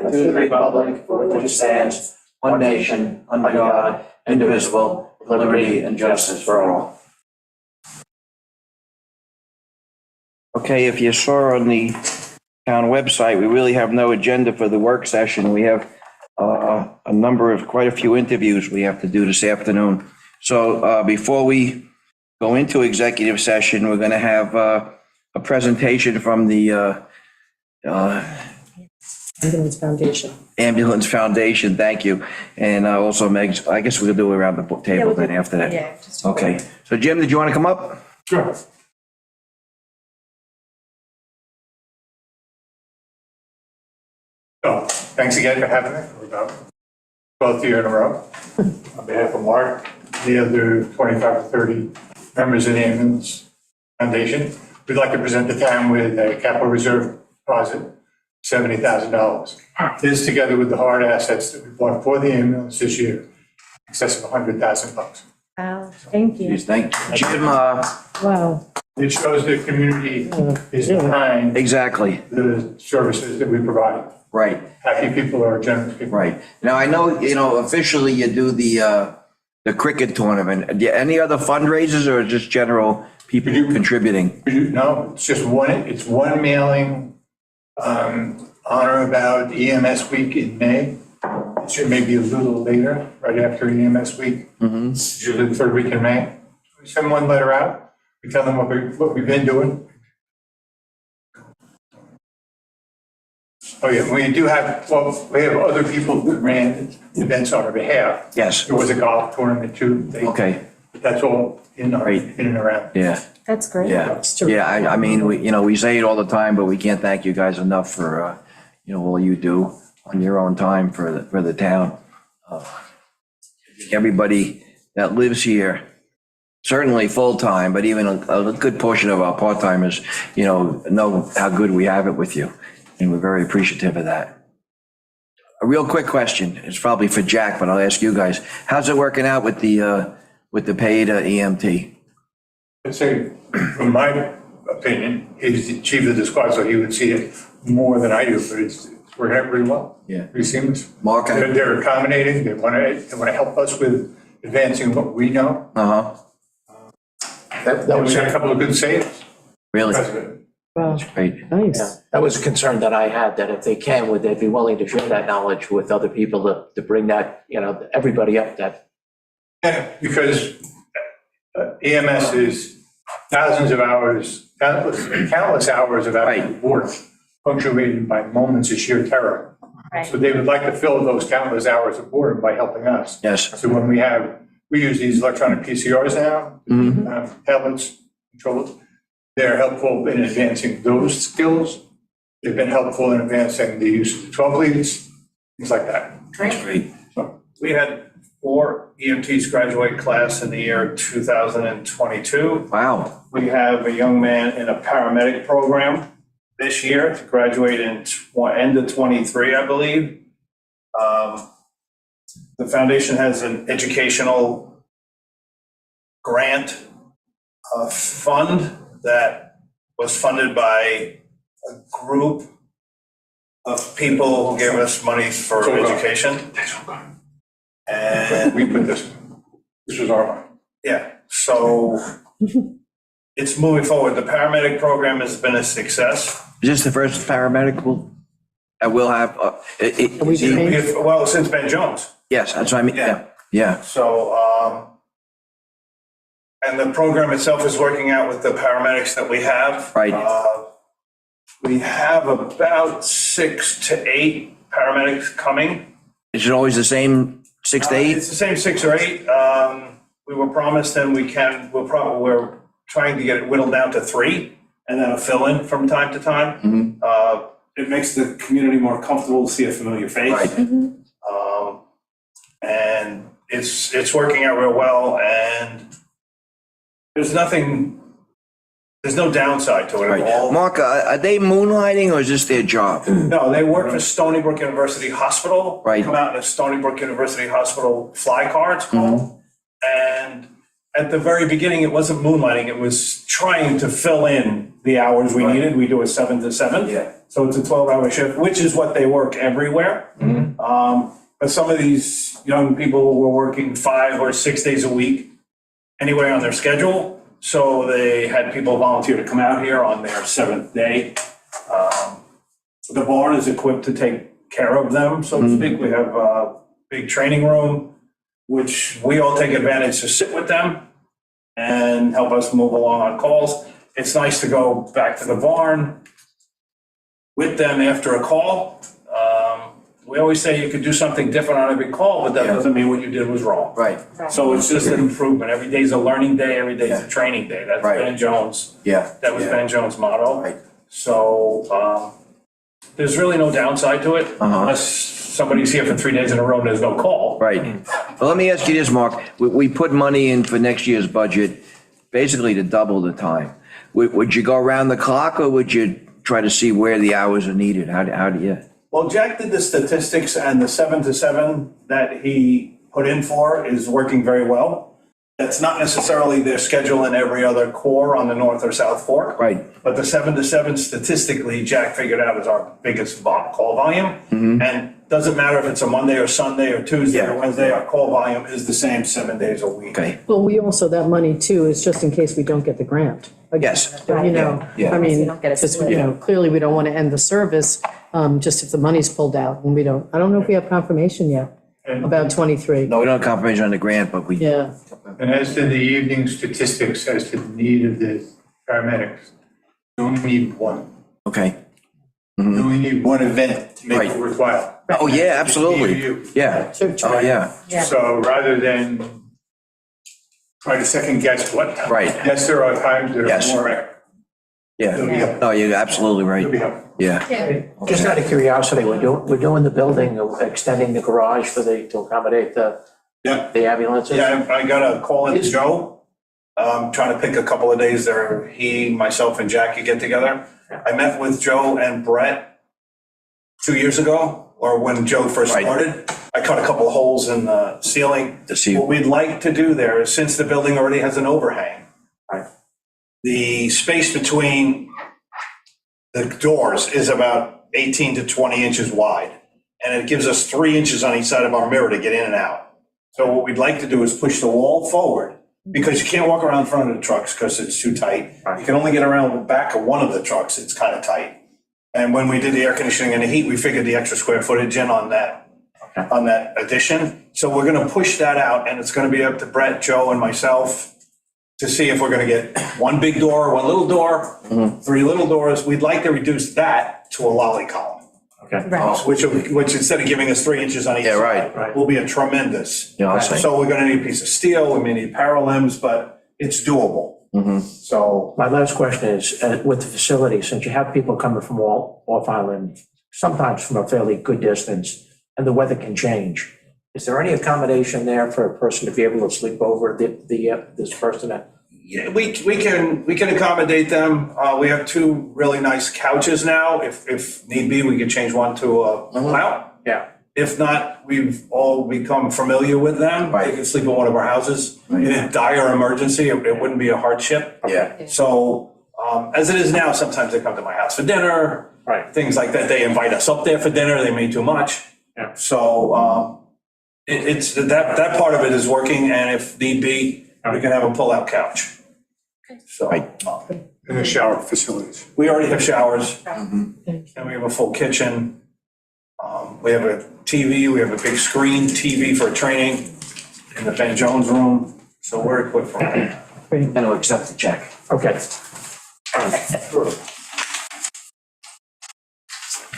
and to the republic for which it stands, one nation, under God, indivisible, with liberty and justice for all. Okay, if you saw on the town website, we really have no agenda for the work session. We have quite a few interviews we have to do this afternoon. So before we go into executive session, we're going to have a presentation from the Ambulance Foundation. Ambulance Foundation, thank you. And also Meg's, I guess we'll do it around the table then after that. Yeah. Just Okay, so Jim, did you want to come up? Sure. So, thanks again for having me. We're about 12th year in a row. On behalf of Mark, the other 25 or 30 members of the Ambulance Foundation, we'd like to present the town with a capital reserve deposit, $70,000. This, together with the hard assets that we bought for the ambulance this year, in excess of $100,000. Wow, thank you. Please, thank you. Jim, Wow. It shows the community is behind exactly, the services that we provide. right. Happy people are generous people. Right. Now, I know, officially you do the cricket tournament. Any other fundraisers or just general people contributing? No, it's one mailing, on or about EMS week in May. It should maybe a little later, right after EMS week. It's usually the third week in May. We send one letter out. We tell them what we've been doing. Oh yeah, we have other people who ran events on our behalf. Yes. There was a golf tournament too. Okay, That's all in and around. yeah, That's great. yeah. That's terrific. Yeah, I mean, we say it all the time, but we can't thank you guys enough for, all you do on your own time for the town. Everybody that lives here, certainly full-time, but even a good portion of our part-timers, know how good we have it with you. And we're very appreciative of that. A real quick question, it's probably for Jack, but I'll ask you guys. How's it working out with the paid EMT? I'd say, from my opinion, he's the chief of the squad, so he would see it more than I do, but it's working out pretty well. Yeah. Pretty seamless. Mark? They're accommodating, they want to help us with advancing what we know. Uh-huh, And we got a couple of good saves. really? President. Wow, Great. nice. Yeah, that was a concern that I had, that if they can, would they be willing to share that knowledge with other people to bring that, everybody up that. Yeah, because EMS is thousands of hours, countless hours of Right. active work, punctuated by moments of sheer terror. So they would like to fill those countless hours of boredom by helping us. Yes, So when we use these electronic PCRs now, tablets, controllers, they're helpful in advancing those skills. They've been helpful in advancing the use of the 12 leads, things like that. that's great. We had 4 EMTs graduate class in the year 2022. Wow, We have a young man in a paramedic program this year to graduate in end of 23, I believe. The foundation has an educational grant fund that was funded by a group of people who gave us money for education. And We put this was our one. yeah, so it's moving forward. The paramedic program has been a success. is this the first paramedic we'll have? Well, since Ben Jones. Yes, that's what I mean, yeah. So, and the program itself is working out with the paramedics that we have. Right. We have about 6 to 8 paramedics coming. Is it always the same 6 to 8? It's the same 6 or 8. We were promised, and we're trying to get it whittled down to 3, and then a fill-in from time to time. It makes the community more comfortable to see a familiar face. Right. And it's working out real well, and there's no downside to it at Right. all. Mark, are they moonlighting or is this their job? No, they work for Stony Brook University Hospital. Right. Come out in a Stony Brook University Hospital fly car, it's called. And at the very beginning, it wasn't moonlighting, it was trying to fill in the hours we needed. We do a 7 to 7. Yeah. So it's a 12-hour shift, which is what they work everywhere. But some of these young people were working 5 or 6 days a week anyway on their schedule. So they had people volunteer to come out here on their 7th day. The barn is equipped to take care of them, so to speak. We have a big training room, which we all take advantage to sit with them and help us move along on calls. It's nice to go back to the barn with them after a call. We always say you could do something different on every call, but that doesn't mean what you did was wrong. Right, So it's just an improvement. Every day's a learning day, every day's a training day. That's Right. Ben Jones. yeah. That was yeah. Ben Jones' motto. Right. So there's really no downside to it unless somebody's here for 3 days in a row and there's no call. Right. Well, let me ask you this, Mark. We put money in for next year's budget, basically to double the time. Would you go around the clock, or would you try to see where the hours are needed? How do you? Well, Jack did the statistics, and the 7 to 7 that he put in for is working very well. That's not necessarily their schedule in every other core on the North or South Fork. Right. But the 7 to 7 statistically, Jack figured out is our biggest call volume. And doesn't matter if it's a Monday or Sunday or Tuesday or Yeah. Wednesday, our call volume is the same 7 days a week. Okay. Well, we also, that money too is just in case we don't get the grant. Yes. You know, Yeah. I mean, You don't get it because, split. you know, clearly we don't want to end the service, just if the money's pulled out and we don't, I don't know if we have confirmation yet about 23. No, we don't have confirmation on the grant, but we. Yeah, And as to the evening statistics, as to the need of the paramedics, you only need one. Okay. You only need one event to make Right. it worthwhile. Oh, yeah, absolutely. You. Yeah. Church. Oh, yeah. Yeah. So rather than try to second guess what. Right. Yes, there are times that Yes. are more. Yeah. No, you're absolutely It'll be right. helpful. Yeah. Just out of curiosity, we're doing the building, extending the garage to accommodate Yeah. the ambulances? Yeah, I got a call in Joe, trying to pick a couple of days there, he, myself, and Jackie get together. I met with Joe and Brett 2 years ago, or when Joe first Right. started. I cut a couple of holes in the ceiling. To see. What we'd like to do there is, since the building already has an overhang, Right. the space between the doors is about 18 to 20 inches wide. And it gives us 3 inches on each side of our mirror to get in and out. So what we'd like to do is push the wall forward, because you can't walk around in front of the trucks because it's too tight. You can only get around the back of one of the trucks, it's kind of tight. And when we did the air conditioning and the heat, we figured the extra square footage in on that addition. So we're gonna push that out, and it's gonna be up to Brett, Joe, and myself to see if we're gonna get one big door, one little door, 3 little doors. We'd like to reduce that to a lolly column, Okay. which instead of giving us 3 inches on each Yeah, side, right. will be a tremendous. Yeah, I'll say. So we're gonna need a piece of steel, we may need parallems, but it's doable. So, My last question is, with the facility, since you have people coming from off island, sometimes from a fairly good distance, and the weather can change, is there any accommodation there for a person to be able to sleep over this person? yeah, we can accommodate them. We have 2 really nice couches now. If need be, we could change one to a pull-out. Yeah. If not, we've all become familiar with them. They can sleep in one of our houses. In a dire emergency, it wouldn't be a hardship. Yeah. So, as it is now, sometimes they come to my house for dinner. Right. Things like that. They invite us up there for dinner. They may too much. Yeah. So, it's, that part of it is working, and if need be, we can have a pull-out couch. So, Right. And the shower facilities. we already have showers, and we have a full kitchen. We have a TV, we have a big screen TV for training in the Ben Jones room, so we're equipped for it. And to accept the check. Okay.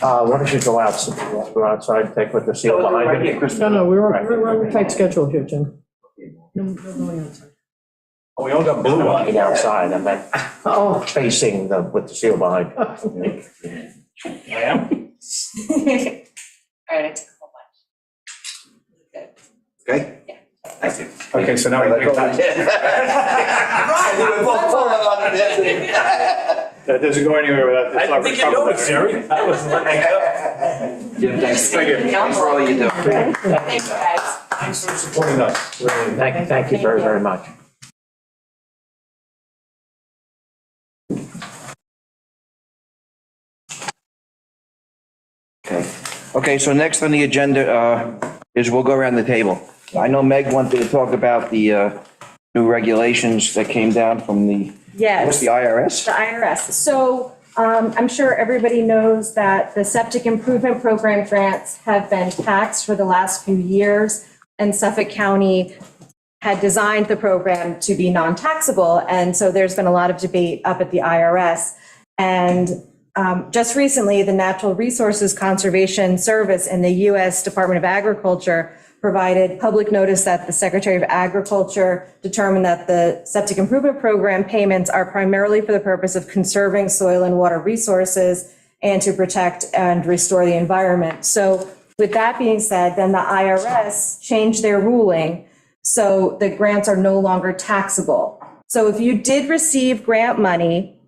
Why don't you go out, go outside, take with the seal behind you? no, we're on a tight schedule here, Jim. No, we're going outside. Oh, we all got blue on. Walking outside, and then Oh, facing with the seal behind. I am? All right, I took a whole bunch. Good. Okay? Thank you. Okay, so now we take time. That doesn't go anywhere without this. I think you know it, Siri. I was Jim, thanks. Thanks for all you do. Thanks, guys. Thanks for supporting us. Really. Thank you very, very much. Okay, so next on the agenda is we'll go around the table. I know Meg wanted to talk about the new regulations that came down from what's Yes, the IRS? the IRS. So I'm sure everybody knows that the septic improvement program grants have been taxed for the last few years, and Suffolk County had designed the program to be non-taxable, and so there's been a lot of debate up at the IRS. And just recently, the Natural Resources Conservation Service and the U.S. Department of Agriculture provided public notice that the Secretary of Agriculture determined that the septic improvement program payments are primarily for the purpose of conserving soil and water resources and to protect and restore the environment. So with that being said, then the IRS changed their ruling, so the grants are no longer taxable. So if you did receive grant money,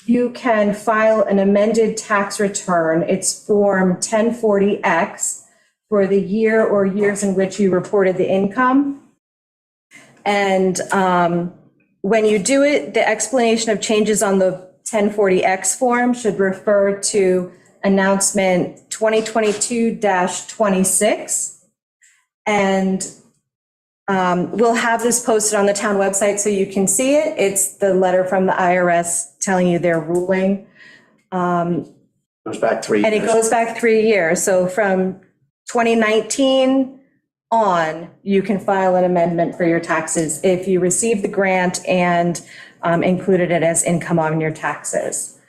you can file an amended tax return. It's Form 1040X for the year or years in which you reported the income. And when you do it, the explanation of changes on the 1040X form should refer to announcement 2022-26. And we'll have this posted on the town website so you can see it. It's the letter from the IRS telling you their ruling. Goes back 3 years. And it goes back 3 years. So from 2019 on, you can file an amendment for your taxes if you received the grant and included it as income on your taxes.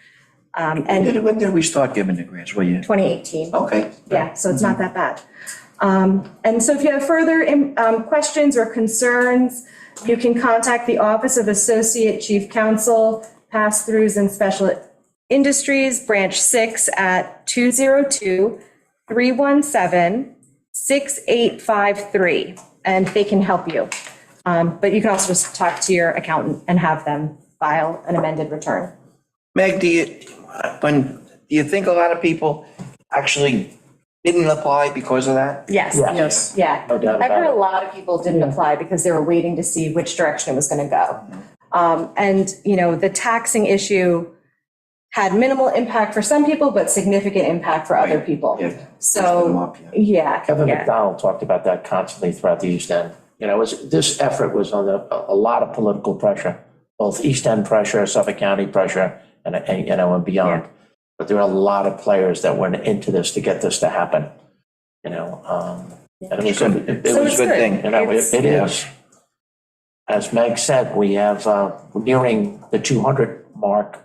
And When did we start giving the grants? Were you? 2018. Okay. Yeah, so it's not that bad. And so if you have further questions or concerns, you can contact the Office of Associate Chief Counsel, Pass-Throughs and Special Industries, Branch 6 at 202-317-6853, and they can help you. But you can also just talk to your accountant and have them file an amended return. Meg, do you think a lot of people actually didn't apply because of that? Yes. Yes. Yeah. No doubt I've about heard a it. lot of people didn't apply because they were waiting to see which direction it was going to go. And, the taxing issue had minimal impact for some people, but significant impact for other people. Yeah. So, yeah. Kevin yeah. McDonald talked about that constantly throughout the East End. This effort was under a lot of political pressure, both East End pressure, Suffolk County pressure, and beyond. Yeah. But there are a lot of players that went into this to get this to happen, and it was So It was a it's good good. thing. It's- it is. As Meg said, we have, we're nearing the 200 mark,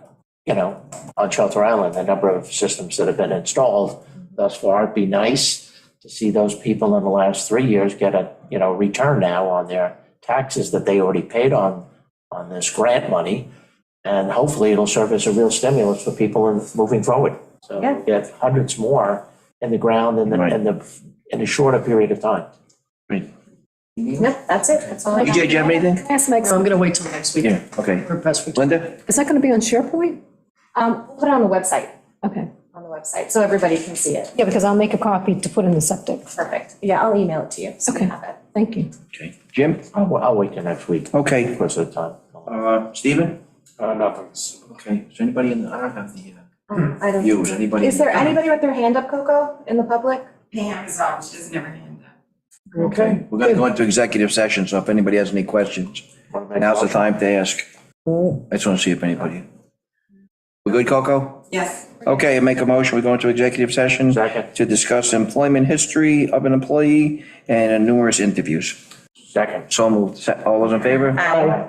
on Shelter Island, the number of systems that have been installed thus far. It'd be nice to see those people in the last 3 years get a, return now on their taxes that they already paid on this grant money. And hopefully it'll serve as a real stimulus for people moving forward. So Yeah. we get hundreds more in the ground in Right. in a shorter period of time. Nope, that's it. That's all I got. EJ, do you have anything? Yes, Meg, I'm going to wait till next week. Yeah, okay. For press release. Linda? Is that going to be on SharePoint? We'll put it on the website, Okay. so everybody can see it. Yeah, because I'll make a copy to put in the septic. Perfect. Yeah, I'll email it to you. So you Okay. have it. Thank you. Okay. Jim? I'll wait till next week. Okay. Because of the time. Stephen? Nothing. Okay, is anybody I don't have the I don't. views, anybody? Is there anybody with their hand up, Coco, in the public? Pam is on, she doesn't ever hand up. Okay, we're gonna go into executive session, so if anybody has any questions, now's the time to ask. I just wanna see if anybody. We good, Coco? Yes. Okay, I make a motion, we go into executive session. Second. To discuss employment history of an employee and numerous interviews. Second. So moved. All those in favor? Aye.